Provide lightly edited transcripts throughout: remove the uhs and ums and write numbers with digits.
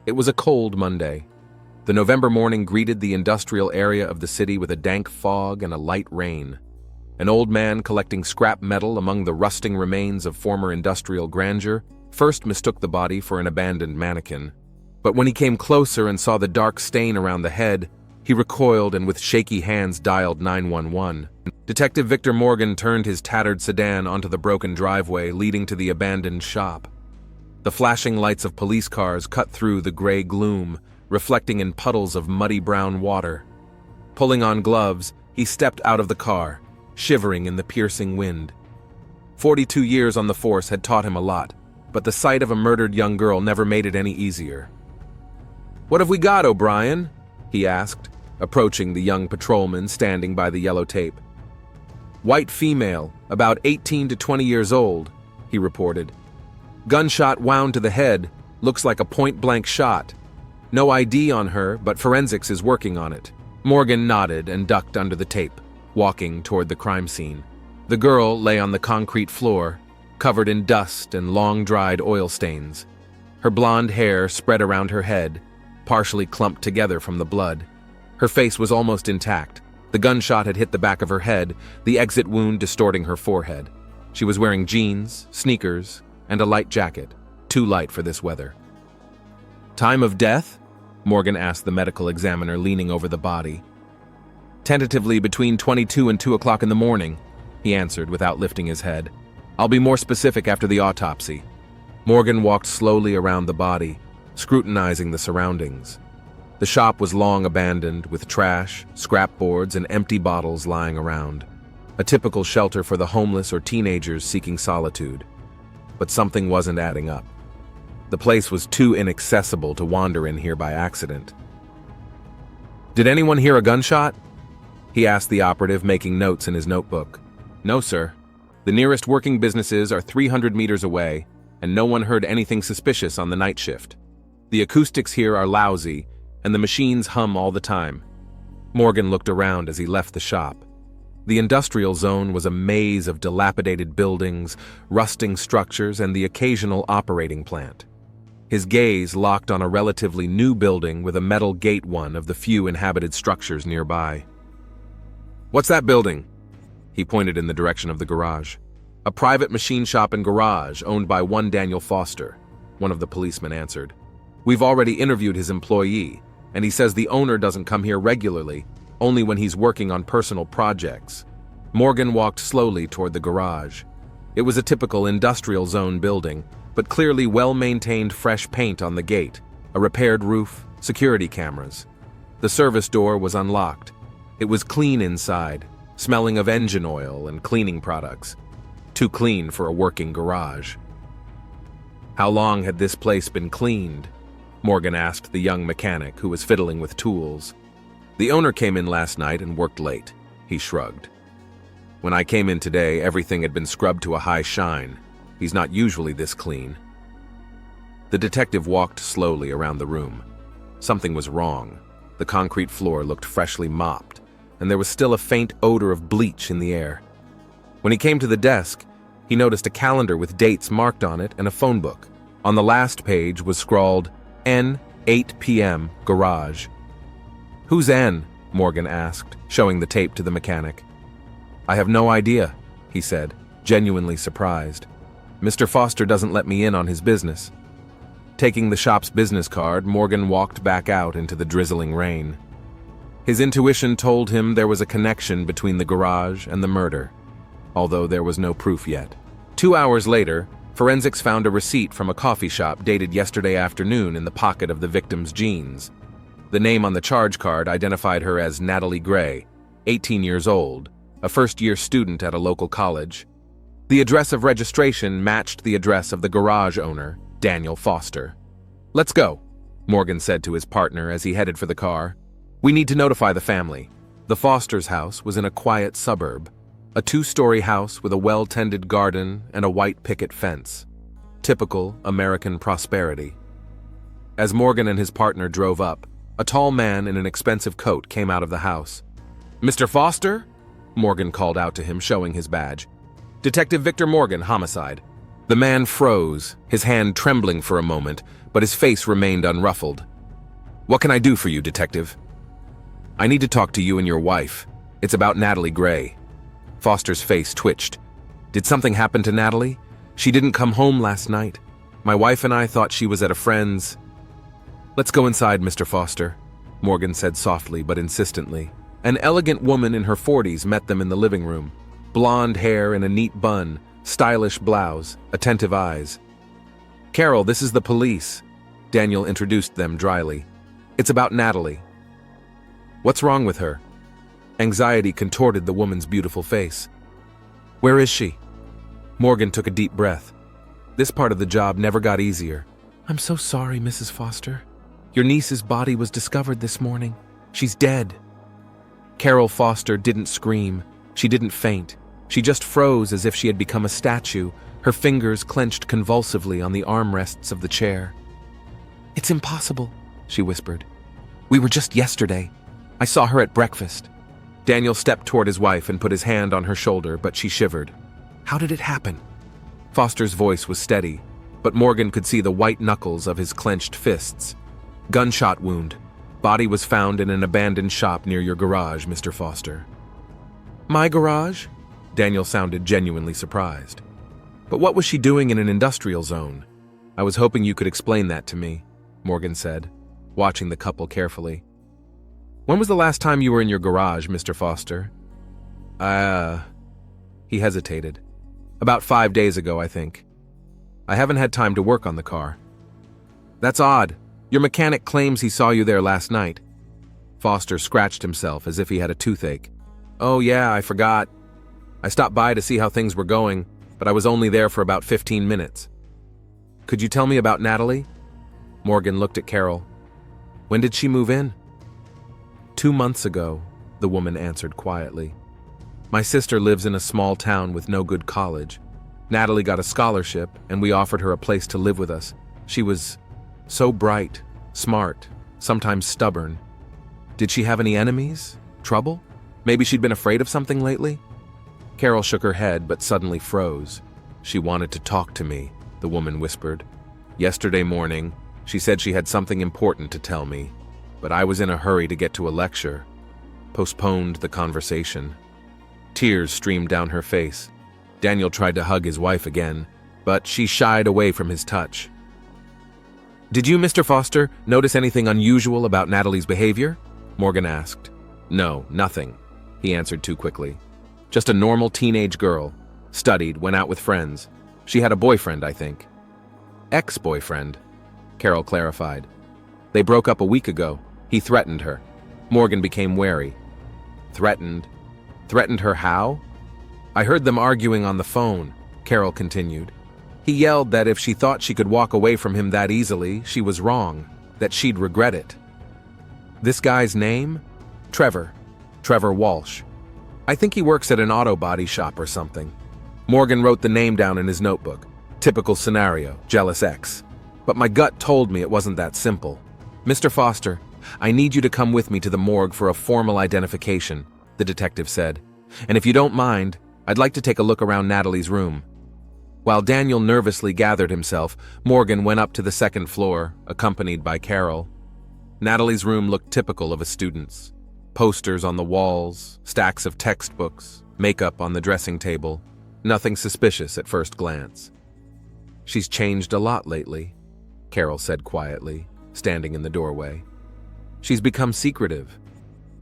It was a cold Monday. The November morning greeted the industrial area of the city with a dank fog and a light rain. An old man collecting scrap metal among the rusting remains of former industrial grandeur first mistook the body for an abandoned mannequin. But when he came closer and saw the dark stain around the head, he recoiled and with shaky hands dialed 911. Detective Victor Morgan turned his tattered sedan onto the broken driveway leading to the abandoned shop. The flashing lights of police cars cut through the gray gloom, reflecting in puddles of muddy brown water. Pulling on gloves, he stepped out of the car, shivering in the piercing wind. 42 years on the force had taught him a lot, but the sight of a murdered young girl never made it any easier. "What have we got, O'Brien?" he asked, approaching the young patrolman standing by the yellow tape. "White female, about 18 to 20 years old," he reported. "Gunshot wound to the head, looks like a point-blank shot. No ID on her, but forensics is working on it." Morgan nodded and ducked under the tape, walking toward the crime scene. The girl lay on the concrete floor, covered in dust and long-dried oil stains. Her blonde hair spread around her head, partially clumped together from the blood. Her face was almost intact. The gunshot had hit the back of her head, the exit wound distorting her forehead. She was wearing jeans, sneakers, and a light jacket, too light for this weather. "Time of death?" Morgan asked the medical examiner, leaning over the body. "Tentatively between 22 and 2 o'clock in the morning," he answered without lifting his head. "I'll be more specific after the autopsy." Morgan walked slowly around the body, scrutinizing the surroundings. The shop was long abandoned, with trash, scrap boards, and empty bottles lying around. A typical shelter for the homeless or teenagers seeking solitude. But something wasn't adding up. The place was too inaccessible to wander in here by accident. "Did anyone hear a gunshot?" he asked the operative, making notes in his notebook. "No, sir. The nearest working businesses are 300 meters away, and no one heard anything suspicious on the night shift. The acoustics here are lousy, and the machines hum all the time." Morgan looked around as he left the shop. The industrial zone was a maze of dilapidated buildings, rusting structures, and the occasional operating plant. His gaze locked on a relatively new building with a metal gate, one of the few inhabited structures nearby. "What's that building?" He pointed in the direction of the garage. "A private machine shop and garage owned by one Daniel Foster," one of the policemen answered. "We've already interviewed his employee, and he says the owner doesn't come here regularly, only when he's working on personal projects." Morgan walked slowly toward the garage. It was a typical industrial zone building, but clearly well-maintained fresh paint on the gate, a repaired roof, security cameras. The service door was unlocked. It was clean inside, smelling of engine oil and cleaning products. Too clean for a working garage. "How long had this place been cleaned?" Morgan asked the young mechanic who was fiddling with tools. "The owner came in last night and worked late," he shrugged. "When I came in today, everything had been scrubbed to a high shine. He's not usually this clean." The detective walked slowly around the room. Something was wrong. The concrete floor looked freshly mopped, and there was still a faint odor of bleach in the air. When he came to the desk, he noticed a calendar with dates marked on it and a phone book. On the last page was scrawled, "N, 8 p.m., garage." "Who's N?" Morgan asked, showing the tape to the mechanic. "I have no idea," he said, genuinely surprised. "Mr. Foster doesn't let me in on his business." Taking the shop's business card, Morgan walked back out into the drizzling rain. His intuition told him there was a connection between the garage and the murder, although there was no proof yet. 2 hours later, forensics found a receipt from a coffee shop dated yesterday afternoon in the pocket of the victim's jeans. The name on the charge card identified her as Natalie Gray, 18 years old, a first-year student at a local college. The address of registration matched the address of the garage owner, Daniel Foster. "Let's go," Morgan said to his partner as he headed for the car. "We need to notify the family." The Foster's house was in a quiet suburb, a 2-story house with a well-tended garden and a white picket fence. Typical American prosperity. As Morgan and his partner drove up, a tall man in an expensive coat came out of the house. "Mr. Foster?" Morgan called out to him, showing his badge. "Detective Victor Morgan, homicide." The man froze, his hand trembling for a moment, but his face remained unruffled. "What can I do for you, detective?" "I need to talk to you and your wife. It's about Natalie Gray." Foster's face twitched. "Did something happen to Natalie? She didn't come home last night. My wife and I thought she was at a friend's." "Let's go inside, Mr. Foster," Morgan said softly but insistently. An elegant woman in her 40s met them in the living room. Blonde hair in a neat bun, stylish blouse, attentive eyes. "Carol, this is the police," Daniel introduced them dryly. "It's about Natalie." "What's wrong with her?" Anxiety contorted the woman's beautiful face. "Where is she?" Morgan took a deep breath. This part of the job never got easier. "I'm so sorry, Mrs. Foster. Your niece's body was discovered this morning. She's dead." Carol Foster didn't scream. She didn't faint. She just froze as if she had become a statue, her fingers clenched convulsively on the armrests of the chair. "It's impossible," she whispered. "We were just yesterday. I saw her at breakfast." Daniel stepped toward his wife and put his hand on her shoulder, but she shivered. "How did it happen?" Foster's voice was steady, but Morgan could see the white knuckles of his clenched fists. "Gunshot wound. Body was found in an abandoned shop near your garage, Mr. Foster." "My garage?" Daniel sounded genuinely surprised. "But what was she doing in an industrial zone?" "I was hoping you could explain that to me," Morgan said, watching the couple carefully. "When was the last time you were in your garage, Mr. Foster?" He hesitated. "About 5 days ago, I think. I haven't had time to work on the car." "That's odd. Your mechanic claims he saw you there last night." Foster scratched himself as if he had a toothache. "Oh yeah, I forgot. I stopped by to see how things were going, but I was only there for about 15 minutes. Could you tell me about Natalie?" Morgan looked at Carol. "When did she move in?" 2 months ago, the woman answered quietly. "My sister lives in a small town with no good college. Natalie got a scholarship, and we offered her a place to live with us. She was so bright, smart, sometimes stubborn. Did she have any enemies? Trouble? Maybe she'd been afraid of something lately?" Carol shook her head but suddenly froze. "She wanted to talk to me," the woman whispered. "Yesterday morning, she said she had something important to tell me, but I was in a hurry to get to a lecture. Postponed the conversation." Tears streamed down her face. Daniel tried to hug his wife again, but she shied away from his touch. "Did you, Mr. Foster, notice anything unusual about Natalie's behavior?" Morgan asked. "No, nothing," he answered too quickly. "Just a normal teenage girl. Studied, went out with friends. She had a boyfriend, I think." "Ex-boyfriend," Carol clarified. "They broke up a week ago. He threatened her." Morgan became wary. "Threatened? Threatened her how?" "I heard them arguing on the phone," Carol continued. "He yelled that if she thought she could walk away from him that easily, she was wrong, that she'd regret it." "This guy's name?" "Trevor. Trevor Walsh. I think he works at an auto body shop or something." Morgan wrote the name down in his notebook. Typical scenario, jealous ex. "But my gut told me it wasn't that simple. Mr. Foster, I need you to come with me to the morgue for a formal identification," the detective said. "And if you don't mind, I'd like to take a look around Natalie's room." While Daniel nervously gathered himself, Morgan went up to the second floor, accompanied by Carol. Natalie's room looked typical of a student's. Posters on the walls, stacks of textbooks, makeup on the dressing table. Nothing suspicious at first glance. "She's changed a lot lately," Carol said quietly, standing in the doorway. "She's become secretive,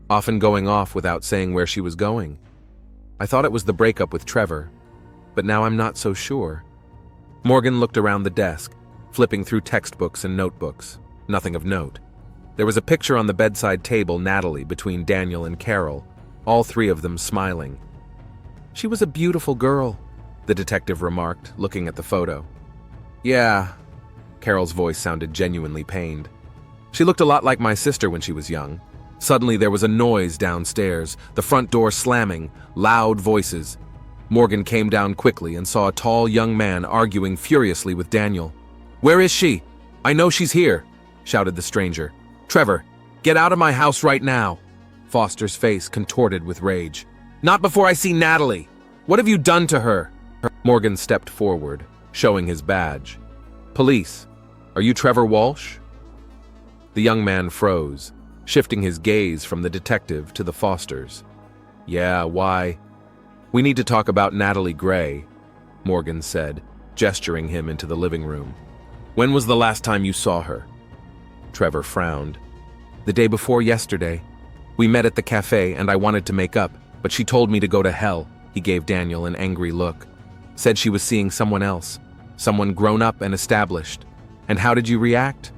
often going off without saying where she was going. I thought it was the breakup with Trevor, but now I'm not so sure." Morgan looked around the desk, flipping through textbooks and notebooks. Nothing of note. There was a picture on the bedside table, Natalie, between Daniel and Carol, all three of them smiling. "She was a beautiful girl," the detective remarked, looking at the photo. "Yeah," Carol's voice sounded genuinely pained. "She looked a lot like my sister when she was young." Suddenly there was a noise downstairs, the front door slamming, loud voices. Morgan came down quickly and saw a tall young man arguing furiously with Daniel. "Where is she? I know she's here," shouted the stranger. "Trevor, get out of my house right now." Foster's face contorted with rage. "Not before I see Natalie. What have you done to her?" Morgan stepped forward, showing his badge. "Police, are you Trevor Walsh?" The young man froze, shifting his gaze from the detective to the Fosters. "Yeah, why?" "We need to talk about Natalie Gray," Morgan said, gesturing him into the living room. "When was the last time you saw her?" Trevor frowned. "The day before yesterday. We met at the cafe and I wanted to make up, but she told me to go to hell." He gave Daniel an angry look. "Said she was seeing someone else, someone grown up and established." "And how did you react?"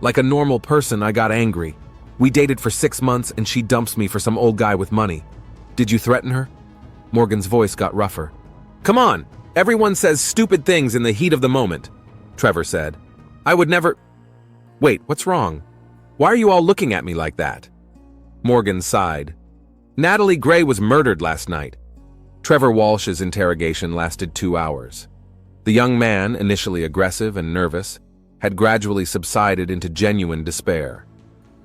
"Like a normal person, I got angry. We dated for 6 months and she dumps me for some old guy with money." "Did you threaten her?" Morgan's voice got rougher. "Come on, everyone says stupid things in the heat of the moment," Trevor said. "I would never—" "Wait, what's wrong? Why are you all looking at me like that?" Morgan sighed. "Natalie Gray was murdered last night." Trevor Walsh's interrogation lasted 2 hours. The young man, initially aggressive and nervous, had gradually subsided into genuine despair.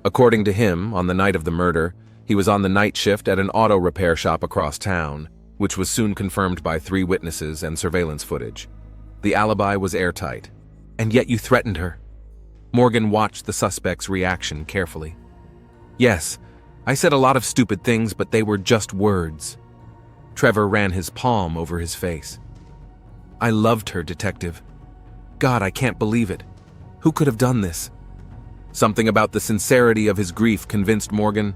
According to him, on the night of the murder, he was on the night shift at an auto repair shop across town, which was soon confirmed by 3 witnesses and surveillance footage. The alibi was airtight. "And yet you threatened her." Morgan watched the suspect's reaction carefully. "Yes, I said a lot of stupid things, but they were just words." Trevor ran his palm over his face. "I loved her, Detective. God, I can't believe it. Who could have done this?" Something about the sincerity of his grief convinced Morgan.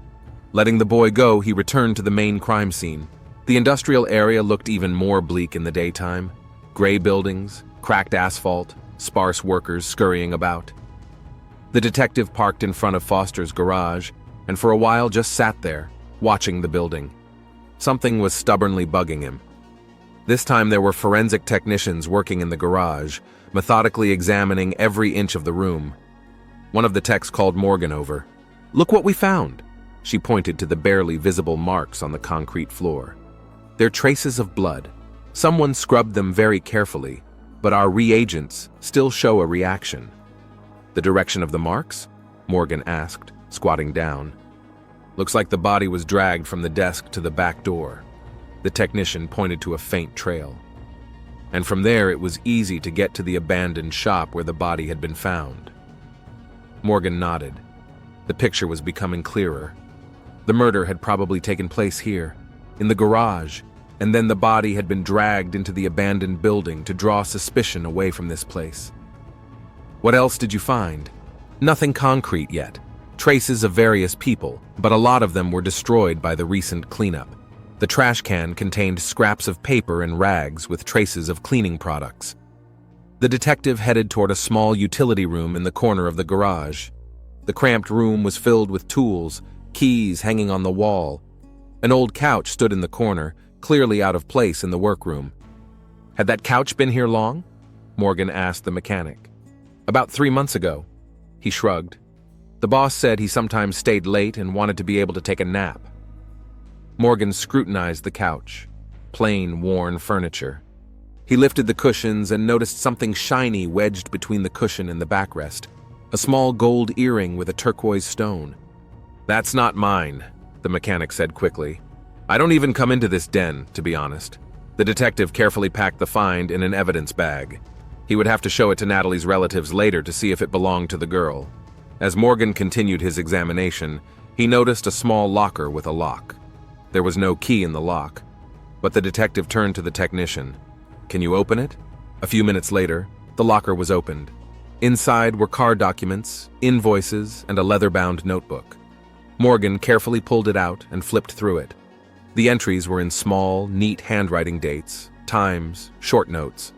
Letting the boy go, he returned to the main crime scene. The industrial area looked even more bleak in the daytime. Gray buildings, cracked asphalt, sparse workers scurrying about. The detective parked in front of Foster's garage and for a while just sat there, watching the building. Something was stubbornly bugging him. This time there were forensic technicians working in the garage, methodically examining every inch of the room. One of the techs called Morgan over. "Look what we found." She pointed to the barely visible marks on the concrete floor. "They're traces of blood. Someone scrubbed them very carefully, but our reagents still show a reaction." "The direction of the marks?" Morgan asked, squatting down. "Looks like the body was dragged from the desk to the back door." The technician pointed to a faint trail. "And from there it was easy to get to the abandoned shop where the body had been found." Morgan nodded. The picture was becoming clearer. The murder had probably taken place here, in the garage, and then the body had been dragged into the abandoned building to draw suspicion away from this place. "What else did you find?" "Nothing concrete yet. Traces of various people, but a lot of them were destroyed by the recent cleanup. The trash can contained scraps of paper and rags with traces of cleaning products." The detective headed toward a small utility room in the corner of the garage. The cramped room was filled with tools, keys hanging on the wall. An old couch stood in the corner, clearly out of place in the workroom. "Had that couch been here long?" Morgan asked the mechanic. "About 3 months ago." He shrugged. "The boss said he sometimes stayed late and wanted to be able to take a nap." Morgan scrutinized the couch. Plain, worn furniture. He lifted the cushions and noticed something shiny wedged between the cushion and the backrest. A small gold earring with a turquoise stone. "That's not mine," the mechanic said quickly. "I don't even come into this den, to be honest." The detective carefully packed the find in an evidence bag. He would have to show it to Natalie's relatives later to see if it belonged to the girl. As Morgan continued his examination, he noticed a small locker with a lock. There was no key in the lock, but the detective turned to the technician. "Can you open it?" A few minutes later, the locker was opened. Inside were car documents, invoices, and a leather-bound notebook. Morgan carefully pulled it out and flipped through it. The entries were in small, neat handwriting dates, times, short notes.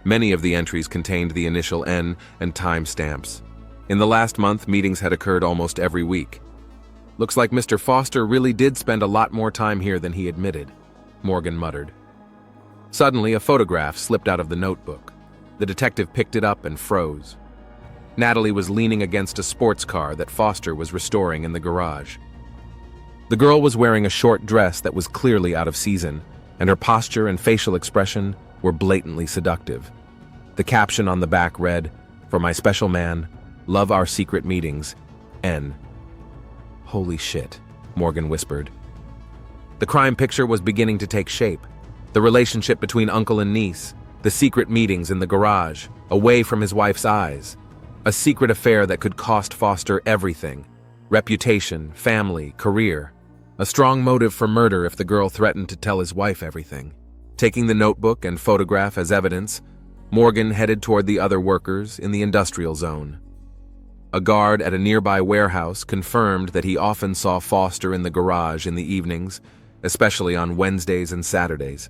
Many of the entries contained the initial N and time stamps. In the last month, meetings had occurred almost every week. "Looks like Mr. Foster really did spend a lot more time here than he admitted," Morgan muttered. Suddenly, a photograph slipped out of the notebook. The detective picked it up and froze. Natalie was leaning against a sports car that Foster was restoring in the garage. The girl was wearing a short dress that was clearly out of season, and her posture and facial expression were blatantly seductive. The caption on the back read, "For my special man, love our secret meetings, N." "Holy shit," Morgan whispered. The crime picture was beginning to take shape. The relationship between uncle and niece, The secret meetings in the garage, away from his wife's eyes. A secret affair that could cost Foster everything: reputation, family, career. A strong motive for murder if the girl threatened to tell his wife everything. Taking the notebook and photograph as evidence, Morgan headed toward the other workers in the industrial zone. A guard at a nearby warehouse confirmed that he often saw Foster in the garage in the evenings, especially on Wednesdays and Saturdays.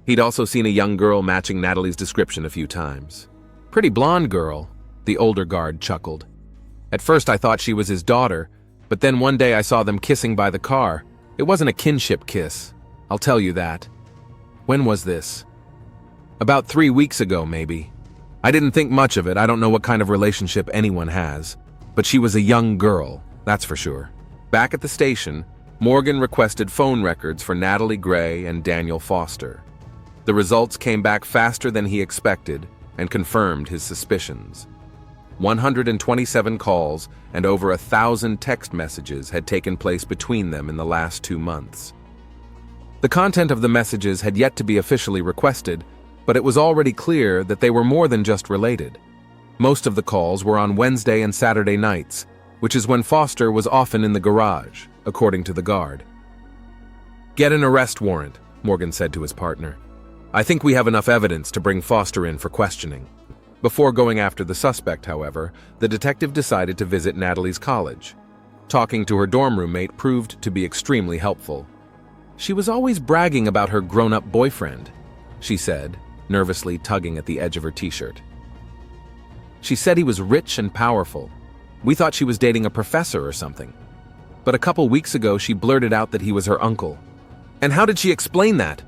He'd also seen a young girl matching Natalie's description a few times. "Pretty blonde girl," the older guard chuckled. "At first I thought she was his daughter, but then one day I saw them kissing by the car. It wasn't a kinship kiss, I'll tell you that." "When was this?" "About 3 weeks ago, maybe. I didn't think much of it. I don't know what kind of relationship anyone has. But she was a young girl, that's for sure." Back at the station, Morgan requested phone records for Natalie Gray and Daniel Foster. The results came back faster than he expected and confirmed his suspicions. 127 calls and over 1,000 text messages had taken place between them in the last 2 months. The content of the messages had yet to be officially requested, but it was already clear that they were more than just related. Most of the calls were on Wednesday and Saturday nights, which is when Foster was often in the garage, according to the guard. "Get an arrest warrant," Morgan said to his partner. "I think we have enough evidence to bring Foster in for questioning." Before going after the suspect, however, the detective decided to visit Natalie's college. Talking to her dorm roommate proved to be extremely helpful. "She was always bragging about her grown-up boyfriend," she said, nervously tugging at the edge of her t-shirt. "She said he was rich and powerful. We thought she was dating a professor or something. But a couple weeks ago she blurted out that he was her uncle." "And how did she explain that?"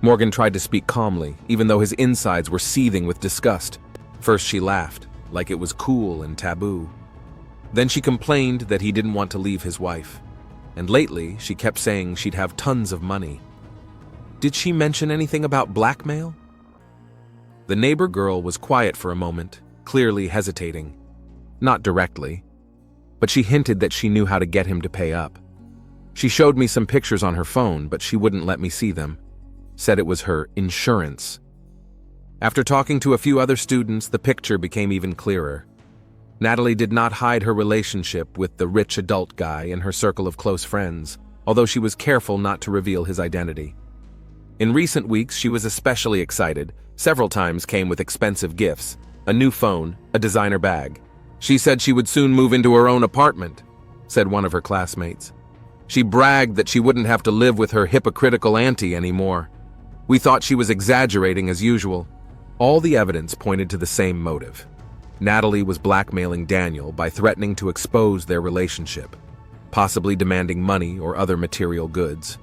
Morgan tried to speak calmly, even though his insides were seething with disgust. First she laughed, like it was cool and taboo. Then she complained that he didn't want to leave his wife. And lately, she kept saying she'd have tons of money. "Did she mention anything about blackmail?" The neighbor girl was quiet for a moment, clearly hesitating. Not directly, but she hinted that she knew how to get him to pay up. "She showed me some pictures on her phone, but she wouldn't let me see them. Said it was her insurance." After talking to a few other students, the picture became even clearer. Natalie did not hide her relationship with the rich adult guy in her circle of close friends, although she was careful not to reveal his identity. In recent weeks, she was especially excited. Several times came with expensive gifts, a new phone, a designer bag. "She said she would soon move into her own apartment," said one of her classmates. "She bragged that she wouldn't have to live with her hypocritical auntie anymore. We thought she was exaggerating as usual." All the evidence pointed to the same motive. Natalie was blackmailing Daniel by threatening to expose their relationship, possibly demanding money or other material goods.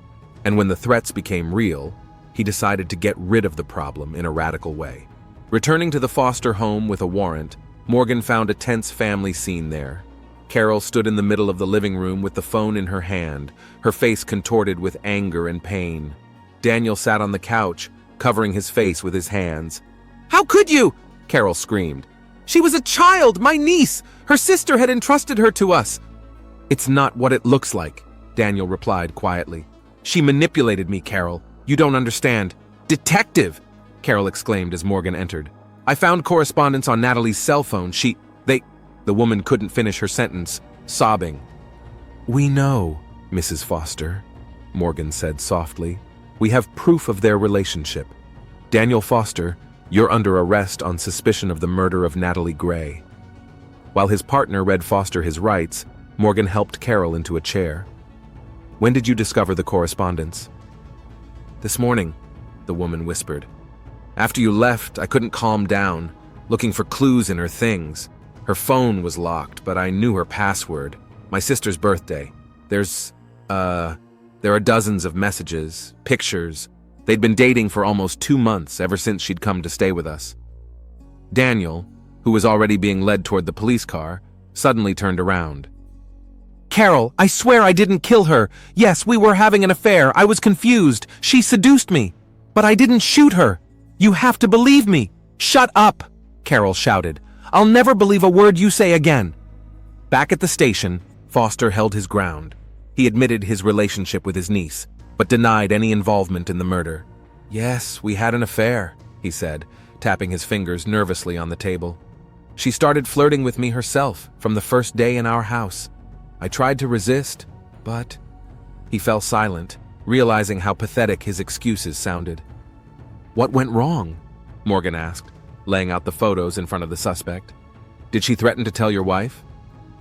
And when the threats became real, he decided to get rid of the problem in a radical way. Returning to the Foster home with a warrant, Morgan found a tense family scene there. Carol stood in the middle of the living room with the phone in her hand, her face contorted with anger and pain. Daniel sat on the couch, covering his face with his hands. "How could you?" Carol screamed. "She was a child, my niece! Her sister had entrusted her to us." "It's not what it looks like," Daniel replied quietly. "She manipulated me, Carol. You don't understand." "Detective!" Carol exclaimed as Morgan entered. "I found correspondence on Natalie's cell phone. The woman couldn't finish her sentence, sobbing. "We know, Mrs. Foster," Morgan said softly. "We have proof of their relationship. Daniel Foster, you're under arrest on suspicion of the murder of Natalie Gray." While his partner read Foster his rights, Morgan helped Carol into a chair. "When did you discover the correspondence?" "This morning," the woman whispered. "After you left, I couldn't calm down, looking for clues in her things. Her phone was locked, but I knew her password. My sister's birthday. There are dozens of messages, pictures. They'd been dating for almost 2 months, ever since she'd come to stay with us." Daniel, who was already being led toward the police car, suddenly turned around. "Carol, I swear I didn't kill her. Yes, we were having an affair. I was confused. She seduced me. But I didn't shoot her. You have to believe me." "Shut up," Carol shouted. "I'll never believe a word you say again." Back at the station, Foster held his ground. He admitted his relationship with his niece, but denied any involvement in the murder. "Yes, we had an affair," he said, tapping his fingers nervously on the table. She started flirting with me herself from the first day in our house. I tried to resist, but... He fell silent, realizing how pathetic his excuses sounded. What went wrong? Morgan asked, laying out the photos in front of the suspect. Did she threaten to tell your wife?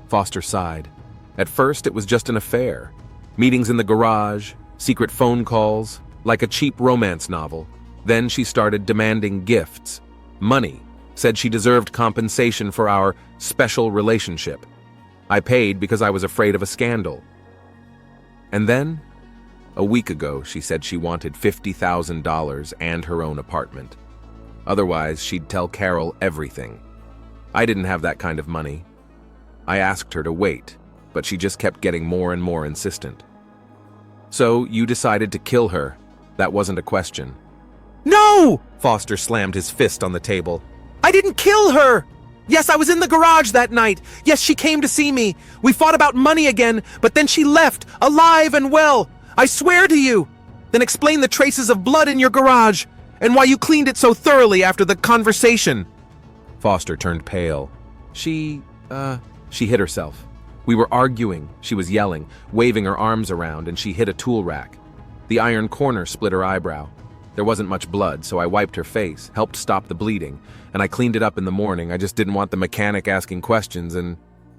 Foster sighed. At first, it was just an affair. Meetings in the garage, secret phone calls, like a cheap romance novel. Then she started demanding gifts, money, said she deserved compensation for our special relationship. I paid because I was afraid of a scandal. And then, a week ago, she said she wanted $50,000 and her own apartment. Otherwise, she'd tell Carol everything. I didn't have that kind of money. I asked her to wait, but she just kept getting more and more insistent. So you decided to kill her. That wasn't a question. No! Foster slammed his fist on the table. I didn't kill her! Yes, I was in the garage that night. Yes, she came to see me. We fought about money again, but then she left, alive and well. I swear to you. Then explain the traces of blood in your garage, and why you cleaned it so thoroughly after the conversation. Foster turned pale. She hit herself. We were arguing. She was yelling, waving her arms around, and she hit a tool rack. The iron corner split her eyebrow. There wasn't much blood, so I wiped her face, helped stop the bleeding, and I cleaned it up in the morning. I just didn't want the mechanic asking questions, and...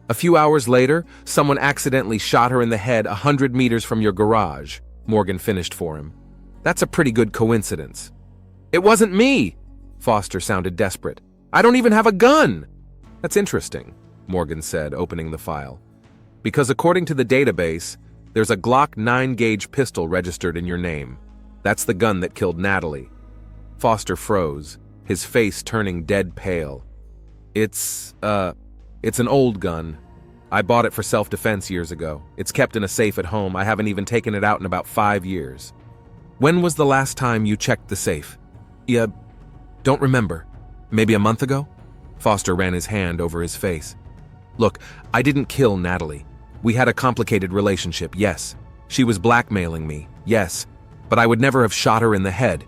A few hours later, someone accidentally shot her in the head 100 meters from your garage. Morgan finished for him. That's a pretty good coincidence. It wasn't me! Foster sounded desperate. I don't even have a gun! That's interesting, Morgan said, opening the file. Because according to the database, there's a Glock 9-gauge pistol registered in your name. That's the gun that killed Natalie. Foster froze, his face turning dead pale. It's an old gun. I bought it for self-defense years ago. It's kept in a safe at home. I haven't even taken it out in about 5 years. When was the last time you checked the safe? Yeah, don't remember. Maybe a month ago? Foster ran his hand over his face. Look, I didn't kill Natalie. We had a complicated relationship, yes. She was blackmailing me, yes. But I would never have shot her in the head.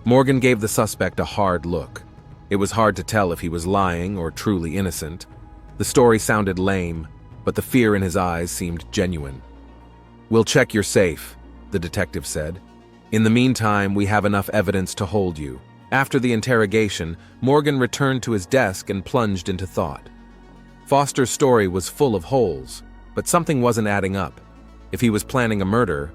Morgan gave the suspect a hard look. It was hard to tell if he was lying or truly innocent. The story sounded lame, but the fear in his eyes seemed genuine. We'll check your safe, the detective said. In the meantime, we have enough evidence to hold you. After the interrogation, Morgan returned to his desk and plunged into thought. Foster's story was full of holes, but something wasn't adding up. If he was planning a murder,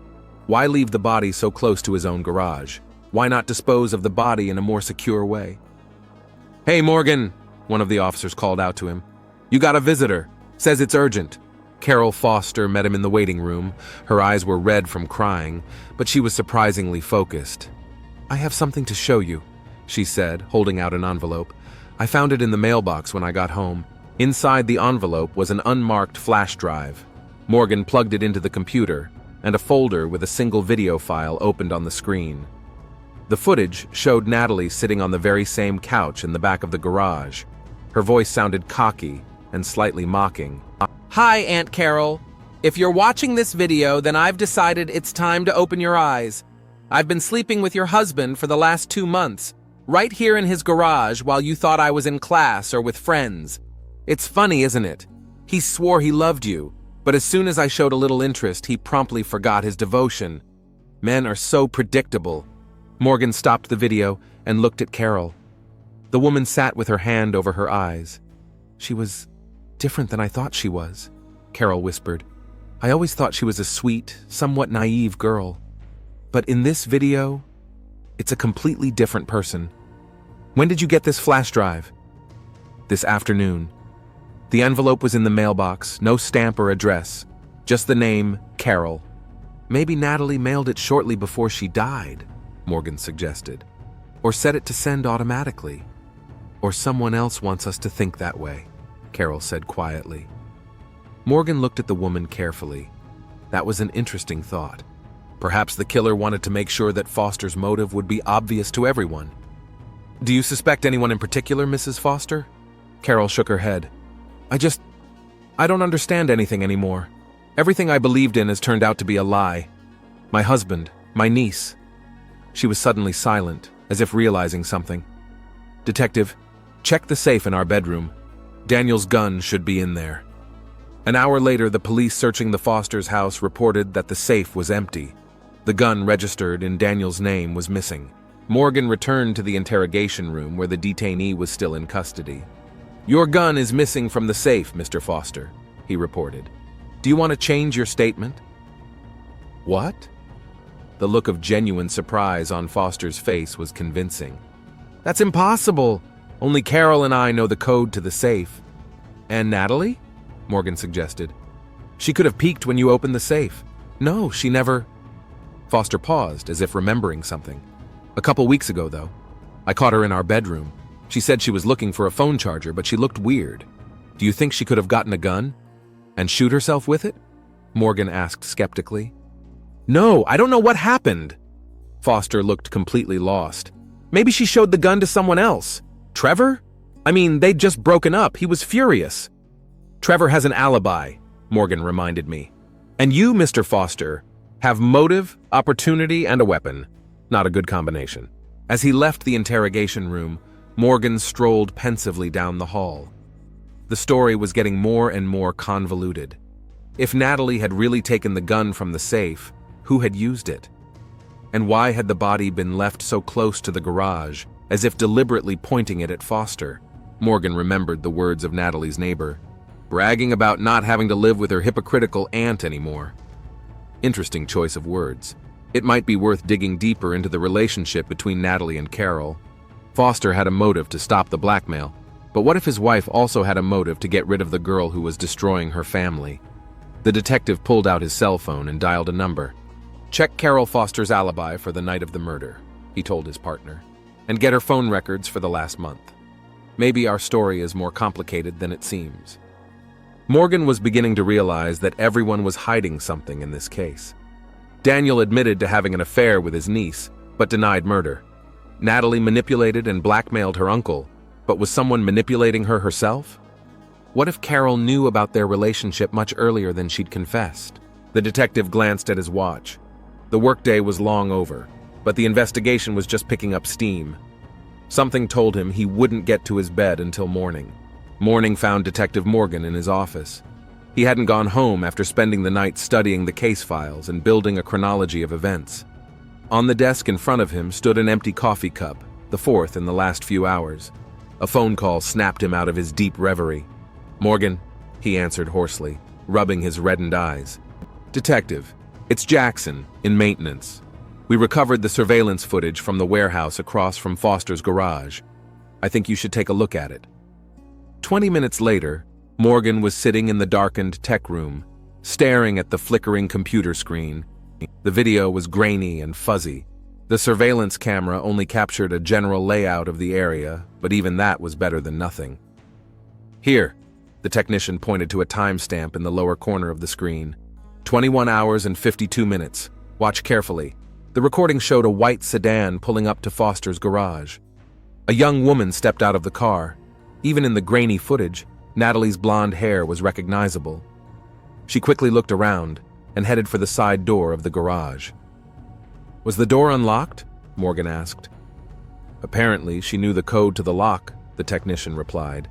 why leave the body so close to his own garage? Why not dispose of the body in a more secure way? Hey, Morgan, one of the officers called out to him. You got a visitor. Says it's urgent. Carol Foster met him in the waiting room. Her eyes were red from crying, but she was surprisingly focused. I have something to show you, she said, holding out an envelope. I found it in the mailbox when I got home. Inside the envelope was an unmarked flash drive. Morgan plugged it into the computer, and a folder with a single video file opened on the screen. The footage showed Natalie sitting on the very same couch in the back of the garage. Her voice sounded cocky and slightly mocking. Hi, Aunt Carol. If you're watching this video, then I've decided it's time to open your eyes. I've been sleeping with your husband for the last 2 months, right here in his garage while you thought I was in class or with friends. It's funny, isn't it? He swore he loved you, but as soon as I showed a little interest, he promptly forgot his devotion. Men are so predictable. Morgan stopped the video and looked at Carol. The woman sat with her hand over her eyes. She was different than I thought she was, Carol whispered. I always thought she was a sweet, somewhat naive girl. But in this video, it's a completely different person. When did you get this flash drive? This afternoon. The envelope was in the mailbox, no stamp or address, just the name, Carol. Maybe Natalie mailed it shortly before she died, Morgan suggested. Or set it to send automatically. Or someone else wants us to think that way, Carol said quietly. Morgan looked at the woman carefully. That was an interesting thought. Perhaps the killer wanted to make sure that Foster's motive would be obvious to everyone. Do you suspect anyone in particular, Mrs. Foster? Carol shook her head. I don't understand anything anymore. Everything I believed in has turned out to be a lie. My husband, my niece. She was suddenly silent, as if realizing something. "Detective, check the safe in our bedroom. Daniel's gun should be in there." An hour later, the police searching the Fosters' house reported that the safe was empty. The gun registered in Daniel's name was missing. Morgan returned to the interrogation room where the detainee was still in custody. "Your gun is missing from the safe, Mr. Foster," he reported. "Do you want to change your statement?" "What?" The look of genuine surprise on Foster's face was convincing. "That's impossible. Only Carol and I know the code to the safe." "And Natalie?" Morgan suggested. "She could have peeked when you opened the safe." "No, she never—" Foster paused, as if remembering something. "A couple weeks ago, though. I caught her in our bedroom. She said she was looking for a phone charger, but she looked weird. Do you think she could have gotten a gun? And shoot herself with it?" Morgan asked skeptically. "No, I don't know what happened." Foster looked completely lost. "Maybe she showed the gun to someone else. Trevor? I mean, they'd just broken up. He was furious." "Trevor has an alibi," Morgan reminded me. "And you, Mr. Foster, have motive, opportunity, and a weapon. Not a good combination." As he left the interrogation room, Morgan strolled pensively down the hall. The story was getting more and more convoluted. If Natalie had really taken the gun from the safe, who had used it? And why had the body been left so close to the garage, as if deliberately pointing it at Foster? Morgan remembered the words of Natalie's neighbor, bragging about not having to live with her hypocritical aunt anymore. Interesting choice of words. It might be worth digging deeper into the relationship between Natalie and Carol. Foster had a motive to stop the blackmail, but what if his wife also had a motive to get rid of the girl who was destroying her family? The detective pulled out his cell phone and dialed a number. "Check Carol Foster's alibi for the night of the murder," he told his partner, "and get her phone records for the last month. Maybe our story is more complicated than it seems." Morgan was beginning to realize that everyone was hiding something in this case. Daniel admitted to having an affair with his niece, but denied murder. Natalie manipulated and blackmailed her uncle, but was someone manipulating her herself? What if Carol knew about their relationship much earlier than she'd confessed? The detective glanced at his watch. The workday was long over, but the investigation was just picking up steam. Something told him he wouldn't get to his bed until morning. Morning found Detective Morgan in his office. He hadn't gone home after spending the night studying the case files and building a chronology of events. On the desk in front of him stood an empty coffee cup, the fourth in the last few hours. A phone call snapped him out of his deep reverie. "Morgan," he answered hoarsely, rubbing his reddened eyes. "Detective, it's Jackson, in maintenance. We recovered the surveillance footage from the warehouse across from Foster's garage. I think you should take a look at it." 20 minutes later, Morgan was sitting in the darkened tech room, staring at the flickering computer screen. The video was grainy and fuzzy. The surveillance camera only captured a general layout of the area, but even that was better than nothing. "Here," the technician pointed to a timestamp in the lower corner of the screen. 21 hours and 52 minutes. Watch carefully. The recording showed a white sedan pulling up to Foster's garage. A young woman stepped out of the car. Even in the grainy footage, Natalie's blonde hair was recognizable. She quickly looked around and headed for the side door of the garage. "Was the door unlocked?" Morgan asked. "Apparently, she knew the code to the lock," the technician replied.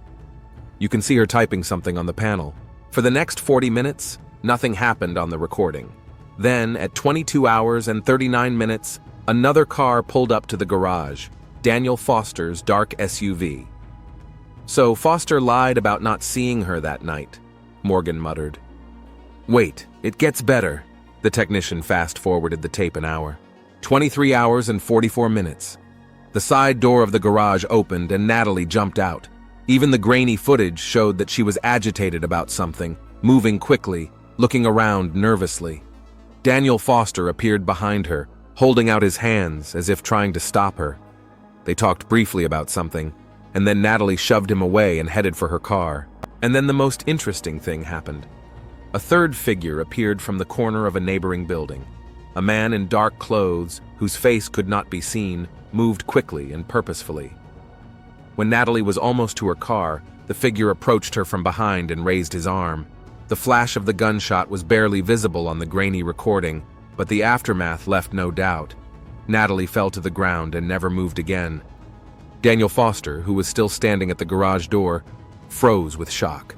"You can see her typing something on the panel." For the next 40 minutes, nothing happened on the recording. Then, at 22 hours and 39 minutes, another car pulled up to the garage, Daniel Foster's dark SUV. "So Foster lied about not seeing her that night," Morgan muttered. "Wait, it gets better." The technician fast-forwarded the tape an hour. 23 hours and 44 minutes. The side door of the garage opened and Natalie jumped out. Even the grainy footage showed that she was agitated about something, moving quickly, looking around nervously. Daniel Foster appeared behind her, holding out his hands as if trying to stop her. They talked briefly about something, and then Natalie shoved him away and headed for her car. And then the most interesting thing happened. A third figure appeared from the corner of a neighboring building. A man in dark clothes, whose face could not be seen, moved quickly and purposefully. When Natalie was almost to her car, the figure approached her from behind and raised his arm. The flash of the gunshot was barely visible on the grainy recording, but the aftermath left no doubt. Natalie fell to the ground and never moved again. Daniel Foster, who was still standing at the garage door, froze with shock.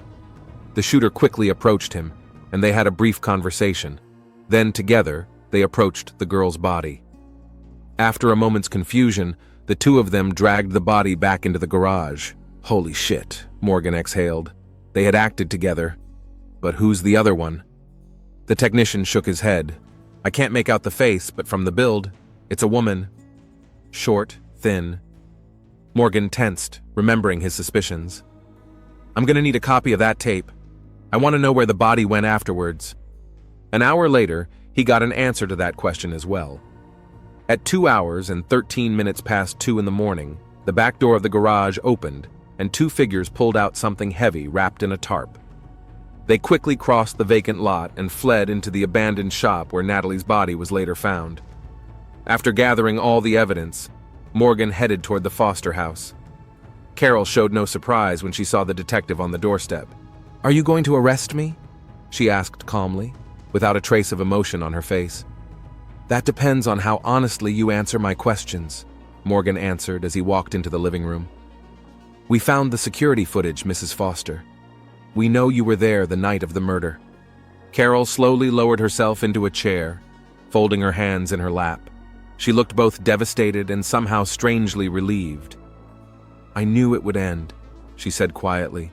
The shooter quickly approached him, and they had a brief conversation. Then, together, they approached the girl's body. After a moment's confusion, the two of them dragged the body back into the garage. Holy shit, Morgan exhaled. They had acted together. But who's the other one? The technician shook his head. I can't make out the face, but from the build, it's a woman. Short, thin. Morgan tensed, remembering his suspicions. I'm gonna need a copy of that tape. I want to know where the body went afterwards. An hour later, he got an answer to that question as well. At 2 hours and 13 minutes past 2 in the morning, the back door of the garage opened, and two figures pulled out something heavy wrapped in a tarp. They quickly crossed the vacant lot and fled into the abandoned shop where Natalie's body was later found. After gathering all the evidence, Morgan headed toward the Foster house. Carol showed no surprise when she saw the detective on the doorstep. "Are you going to arrest me?" she asked calmly, without a trace of emotion on her face. "That depends on how honestly you answer my questions," Morgan answered as he walked into the living room. "We found the security footage, Mrs. Foster. We know you were there the night of the murder." Carol slowly lowered herself into a chair, folding her hands in her lap. She looked both devastated and somehow strangely relieved. "I knew it would end," she said quietly.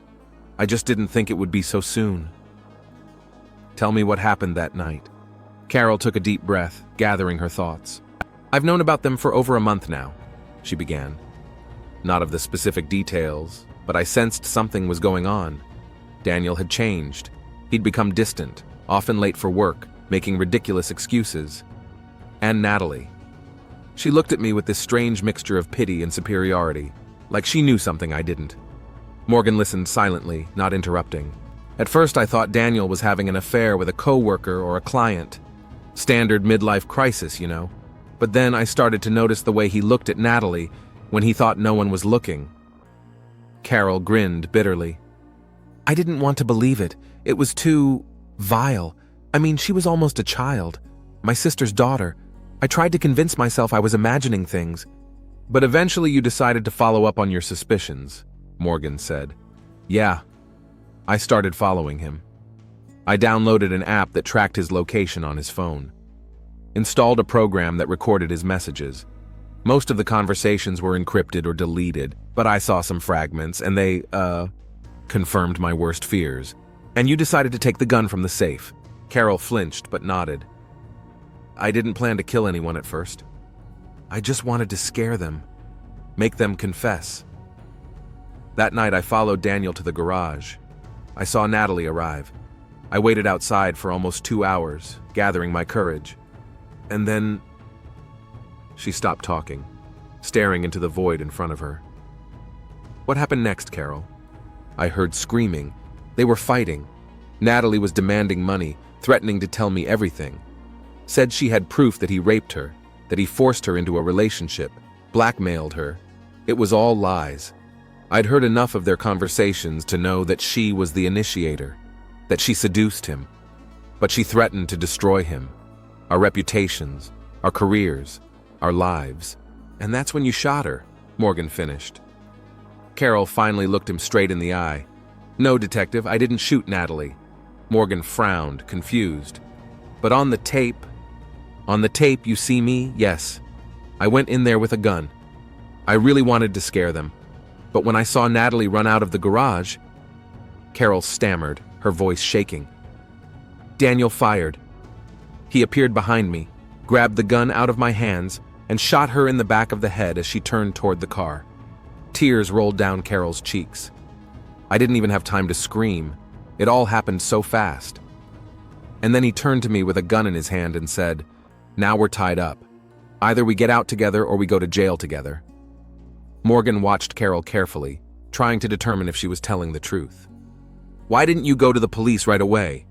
"I just didn't think it would be so soon." "Tell me what happened that night." Carol took a deep breath, gathering her thoughts. "I've known about them for over a month now," she began. Not of the specific details, but I sensed something was going on. Daniel had changed. He'd become distant, often late for work, making ridiculous excuses. And Natalie. She looked at me with this strange mixture of pity and superiority, like she knew something I didn't. Morgan listened silently, not interrupting. At first I thought Daniel was having an affair with a coworker or a client. Standard midlife crisis, you know. But then I started to notice the way he looked at Natalie when he thought no one was looking. Carol grinned bitterly. "I didn't want to believe it. It was too vile. I mean, she was almost a child. My sister's daughter. I tried to convince myself I was imagining things." "But eventually you decided to follow up on your suspicions," Morgan said. "Yeah. I started following him. I downloaded an app that tracked his location on his phone. Installed a program that recorded his messages. Most of the conversations were encrypted or deleted, but I saw some fragments, and they, confirmed my worst fears. And you decided to take the gun from the safe." Carol flinched but nodded. "I didn't plan to kill anyone at first. I just wanted to scare them, make them confess." That night I followed Daniel to the garage. I saw Natalie arrive. I waited outside for almost 2 hours, gathering my courage. And then... She stopped talking, staring into the void in front of her. "What happened next, Carol?" I heard screaming. They were fighting. Natalie was demanding money, threatening to tell me everything. Said she had proof that he raped her, that he forced her into a relationship, blackmailed her. It was all lies. I'd heard enough of their conversations to know that she was the initiator, that she seduced him. But she threatened to destroy him, our reputations, our careers, our lives. "And that's when you shot her," Morgan finished. Carol finally looked him straight in the eye. "No, detective, I didn't shoot Natalie." Morgan frowned, confused. "But on the tape, you see me, yes. I went in there with a gun. I really wanted to scare them. But when I saw Natalie run out of the garage..." Carol stammered, her voice shaking. "Daniel fired. He appeared behind me, grabbed the gun out of my hands, and shot her in the back of the head as she turned toward the car." Tears rolled down Carol's cheeks. I didn't even have time to scream. It all happened so fast. And then he turned to me with a gun in his hand and said, "Now we're tied up. Either we get out together or we go to jail together." Morgan watched Carol carefully, trying to determine if she was telling the truth. "Why didn't you go to the police right away?"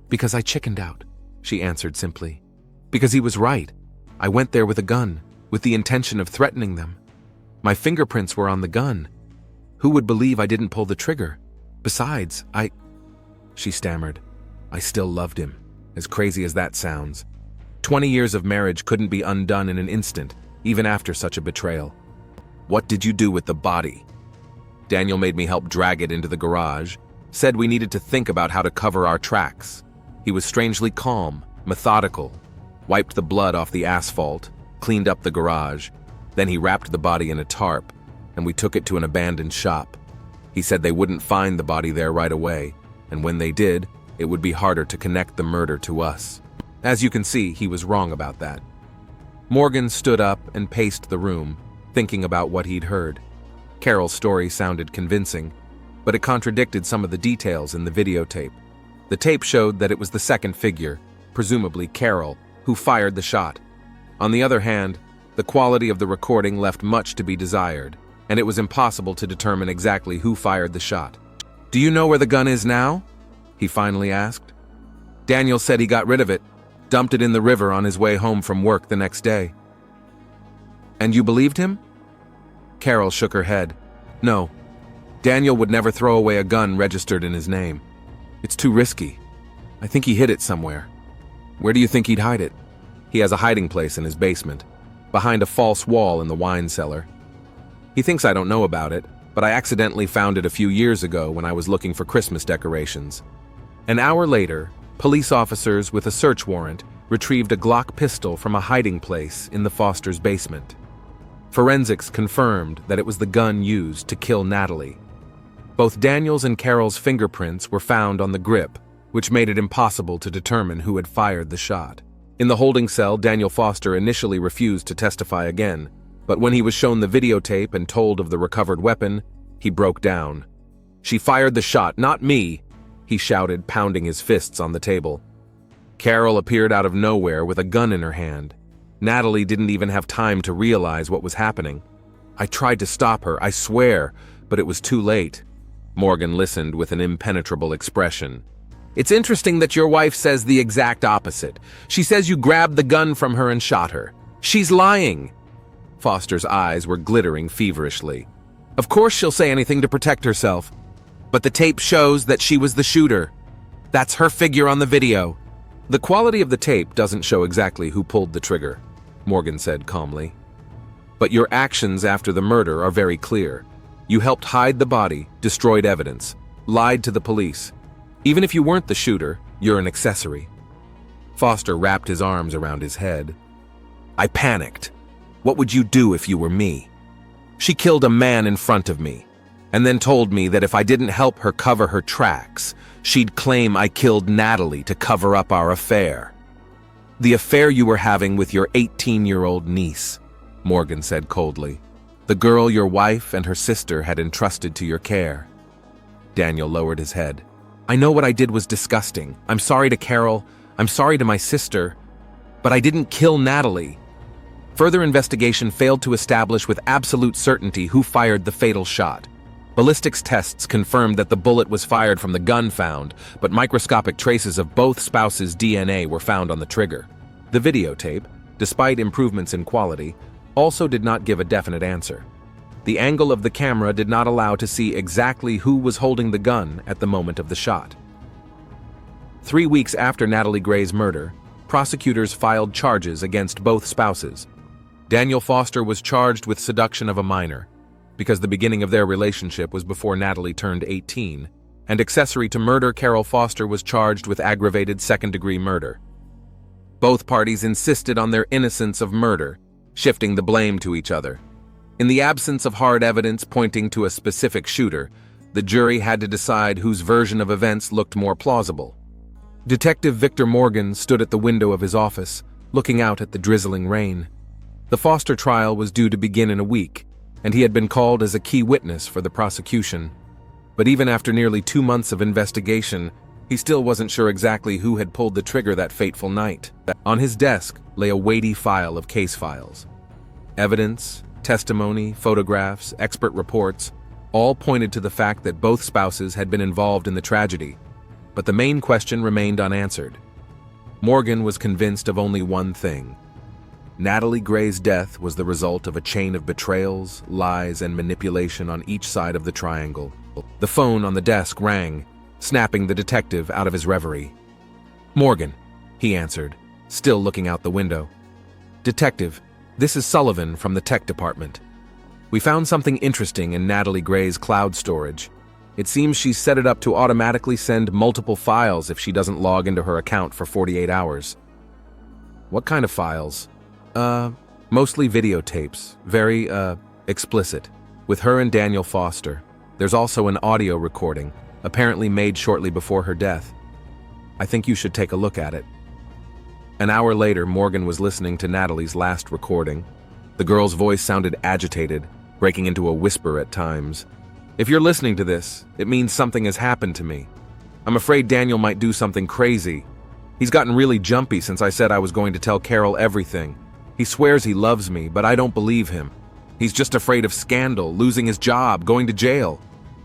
"Because I chickened out," she answered simply. "Because he was right. I went there with a gun, with the intention of threatening them. My fingerprints were on the gun. Who would believe I didn't pull the trigger? Besides, She stammered. "I still loved him, as crazy as that sounds. 20 years of marriage couldn't be undone in an instant, even after such a betrayal." What did you do with the body? Daniel made me help drag it into the garage, said we needed to think about how to cover our tracks. He was strangely calm, methodical, wiped the blood off the asphalt, cleaned up the garage. Then he wrapped the body in a tarp, and we took it to an abandoned shop. He said they wouldn't find the body there right away, and when they did, it would be harder to connect the murder to us. As you can see, he was wrong about that. Morgan stood up and paced the room, thinking about what he'd heard. Carol's story sounded convincing, but it contradicted some of the details in the videotape. The tape showed that it was the second figure, presumably Carol, who fired the shot. On the other hand, the quality of the recording left much to be desired, and it was impossible to determine exactly who fired the shot. "Do you know where the gun is now?" he finally asked. Daniel said he got rid of it, dumped it in the river on his way home from work the next day. "And you believed him?" Carol shook her head. "No. Daniel would never throw away a gun registered in his name. It's too risky. I think he hid it somewhere." "Where do you think he'd hide it?" "He has a hiding place in his basement, behind a false wall in the wine cellar. He thinks I don't know about it, but I accidentally found it a few years ago when I was looking for Christmas decorations." An hour later, police officers with a search warrant retrieved a Glock pistol from a hiding place in the Fosters' basement. Forensics confirmed that it was the gun used to kill Natalie. Both Daniel's and Carol's fingerprints were found on the grip, which made it impossible to determine who had fired the shot. In the holding cell, Daniel Foster initially refused to testify again, but when he was shown the videotape and told of the recovered weapon, he broke down. "She fired the shot, not me," he shouted, pounding his fists on the table. Carol appeared out of nowhere with a gun in her hand. Natalie didn't even have time to realize what was happening. "I tried to stop her, I swear, but it was too late." Morgan listened with an impenetrable expression. "It's interesting that your wife says the exact opposite. She says you grabbed the gun from her and shot her. She's lying." Foster's eyes were glittering feverishly. "Of course she'll say anything to protect herself. But the tape shows that she was the shooter. That's her figure on the video." "The quality of the tape doesn't show exactly who pulled the trigger," Morgan said calmly. "But your actions after the murder are very clear. You helped hide the body, destroyed evidence, lied to the police. Even if you weren't the shooter, you're an accessory." Foster wrapped his arms around his head. "I panicked. What would you do if you were me? She killed a man in front of me, and then told me that if I didn't help her cover her tracks, she'd claim I killed Natalie to cover up our affair." "The affair you were having with your 18-year-old niece," Morgan said coldly. "The girl your wife and her sister had entrusted to your care." Daniel lowered his head. "I know what I did was disgusting. I'm sorry to Carol. I'm sorry to my sister. But I didn't kill Natalie." Further investigation failed to establish with absolute certainty who fired the fatal shot. Ballistics tests confirmed that the bullet was fired from the gun found, but microscopic traces of both spouses' DNA were found on the trigger. The videotape, despite improvements in quality, also did not give a definite answer. The angle of the camera did not allow to see exactly who was holding the gun at the moment of the shot. 3 weeks after Natalie Gray's murder, prosecutors filed charges against both spouses. Daniel Foster was charged with seduction of a minor, because the beginning of their relationship was before Natalie turned 18, and accessory to murder, Carol Foster was charged with aggravated second-degree murder. Both parties insisted on their innocence of murder, shifting the blame to each other. In the absence of hard evidence pointing to a specific shooter, the jury had to decide whose version of events looked more plausible. Detective Victor Morgan stood at the window of his office, looking out at the drizzling rain. The Foster trial was due to begin in a week, and he had been called as a key witness for the prosecution. But even after nearly 2 months of investigation, he still wasn't sure exactly who had pulled the trigger that fateful night. On his desk lay a weighty file of case files. Evidence, testimony, photographs, expert reports, all pointed to the fact that both spouses had been involved in the tragedy, but the main question remained unanswered. Morgan was convinced of only one thing. Natalie Gray's death was the result of a chain of betrayals, lies, and manipulation on each side of the triangle. The phone on the desk rang, snapping the detective out of his reverie. "Morgan," he answered, still looking out the window. "Detective, this is Sullivan from the tech department." We found something interesting in Natalie Gray's cloud storage. It seems she's set it up to automatically send multiple files if she doesn't log into her account for 48 hours. What kind of files? Mostly videotapes. Very, explicit. With her and Daniel Foster. There's also an audio recording, apparently made shortly before her death. I think you should take a look at it. An hour later, Morgan was listening to Natalie's last recording. The girl's voice sounded agitated, breaking into a whisper at times. If you're listening to this, it means something has happened to me. I'm afraid Daniel might do something crazy. He's gotten really jumpy since I said I was going to tell Carol everything. He swears he loves me, but I don't believe him. He's just afraid of scandal, losing his job, going to jail.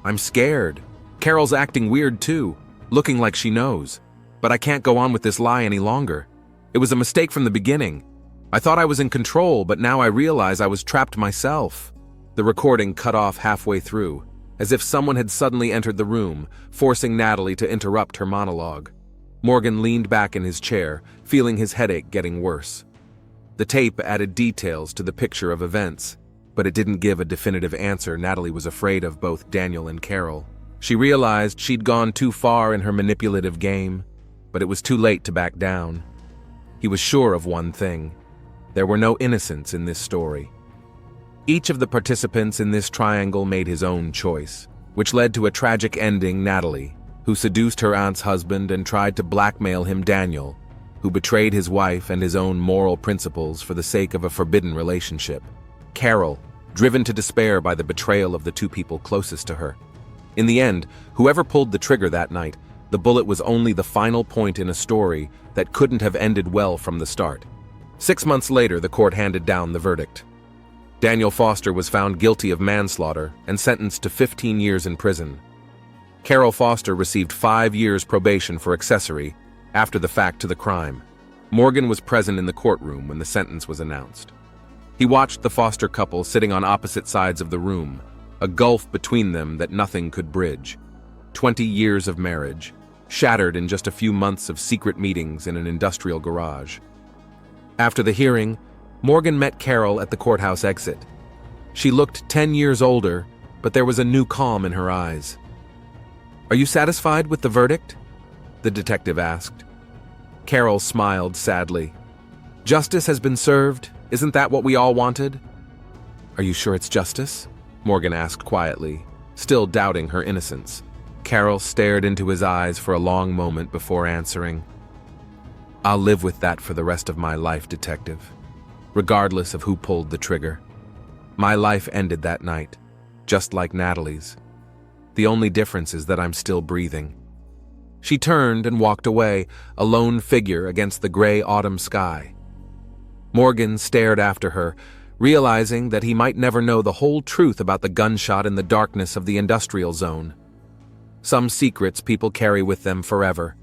I'm scared. Carol's acting weird too, looking like she knows. But I can't go on with this lie any longer. It was a mistake from the beginning. I thought I was in control, but now I realize I was trapped myself. The recording cut off halfway through, as if someone had suddenly entered the room, forcing Natalie to interrupt her monologue. Morgan leaned back in his chair, feeling his headache getting worse. The tape added details to the picture of events, but it didn't give a definitive answer. Natalie was afraid of both Daniel and Carol. She realized she'd gone too far in her manipulative game, but it was too late to back down. He was sure of one thing. There were no innocents in this story. Each of the participants in this triangle made his own choice, which led to a tragic ending. Natalie, who seduced her aunt's husband and tried to blackmail him; Daniel, who betrayed his wife and his own moral principles for the sake of a forbidden relationship; Carol, driven to despair by the betrayal of the two people closest to her. In the end, whoever pulled the trigger that night, the bullet was only the final point in a story that couldn't have ended well from the start. 6 months later, the court handed down the verdict. Daniel Foster was found guilty of manslaughter and sentenced to 15 years in prison. Carol Foster received 5 years probation for accessory after the fact to the crime. Morgan was present in the courtroom when the sentence was announced. He watched the Foster couple sitting on opposite sides of the room, a gulf between them that nothing could bridge. 20 years of marriage, shattered in just a few months of secret meetings in an industrial garage. After the hearing, Morgan met Carol at the courthouse exit. She looked 10 years older, but there was a new calm in her eyes. "Are you satisfied with the verdict?" the detective asked. Carol smiled sadly. "Justice has been served. Isn't that what we all wanted?" "Are you sure it's justice?" Morgan asked quietly, still doubting her innocence. Carol stared into his eyes for a long moment before answering. "I'll live with that for the rest of my life, detective, regardless of who pulled the trigger. My life ended that night, just like Natalie's. The only difference is that I'm still breathing." She turned and walked away, a lone figure against the gray autumn sky. Morgan stared after her, realizing that he might never know the whole truth about the gunshot in the darkness of the industrial zone. Some secrets people carry with them forever,